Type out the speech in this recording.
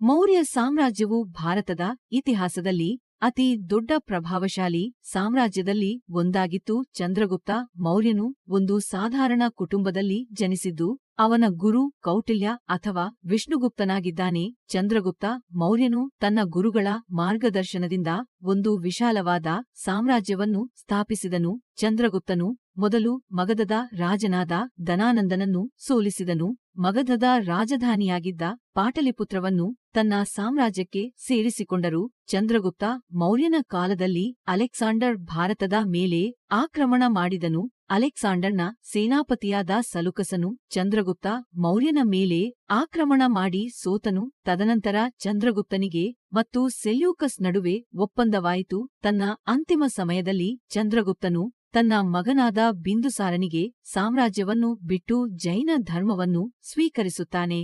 ಮೌರ್ಯ ಸಾಮ್ರಾಜ್ಯವು ಭಾರತದ ಇತಿಹಾಸದಲ್ಲಿ ಅತಿ ದೊಡ್ಡ ಪ್ರಭಾವಶಾಲಿ ಸಾಮ್ರಾಜ್ಯದಲ್ಲಿ ಒಂದಾಗಿತ್ತು. ಚಂದ್ರಗುಪ್ತ ಮೌರ್ಯನು ಒಂದು ಸಾಧಾರಣ ಕುಟುಂಬದಲ್ಲಿ ಜನಿಸಿದ್ದು, ಅವನ ಗುರು ಕೌಟಿಲ್ಯ ಅಥವಾ ವಿಷ್ಣುಗುಪ್ತನಾಗಿದ್ದಾನೆ. ಚಂದ್ರಗುಪ್ತ ಮೌರ್ಯನು ತನ್ನ ಗುರುಗಳ ಮಾರ್ಗದರ್ಶನದಿಂದ ಒಂದು ವಿಶಾಲವಾದ ಸಾಮ್ರಾಜ್ಯವನ್ನು ಸ್ಥಾಪಿಸಿದನು. ಚಂದ್ರಗುಪ್ತನು ಮೊದಲು ಮಗಧದ ರಾಜನಾದ ಧನಾನಂದನನ್ನು ಸೋಲಿಸಿದನು. ಮಗಧದ ರಾಜಧಾನಿಯಾಗಿದ್ದ ಪಾಟಲಿಪುತ್ರವನ್ನು ತನ್ನ ಸಾಮ್ರಾಜ್ಯಕ್ಕೆ ಸೇರಿಸಿಕೊಂಡರು. ಚಂದ್ರಗುಪ್ತ ಮೌರ್ಯನ ಕಾಲದಲ್ಲಿ ಅಲೆಕ್ಸಾಂಡರ್ ಭಾರತದ ಮೇಲೆ ಆಕ್ರಮಣ ಮಾಡಿದನು. ಅಲೆಕ್ಸಾಂಡರ್ನ ಸೇನಾಪತಿಯಾದ ಸಲುಕಸನು ಚಂದ್ರಗುಪ್ತ ಮೌರ್ಯನ ಮೇಲೆ ಆಕ್ರಮಣ ಮಾಡಿ ಸೋತನು. ತದನಂತರ ಚಂದ್ರಗುಪ್ತನಿಗೆ ಮತ್ತು ಸೆಲ್ಯೂಕಸ್ ನಡುವೆ ಒಪ್ಪಂದವಾಯಿತು. ತನ್ನ ಅಂತಿಮ ಸಮಯದಲ್ಲಿ ಚಂದ್ರಗುಪ್ತನು ತನ್ನ ಮಗನಾದ ಬಿಂದುಸಾರನಿಗೆ ಸಾಮ್ರಾಜ್ಯವನ್ನು ಬಿಟ್ಟು ಜೈನ ಧರ್ಮವನ್ನು ಸ್ವೀಕರಿಸುತ್ತಾನೆ.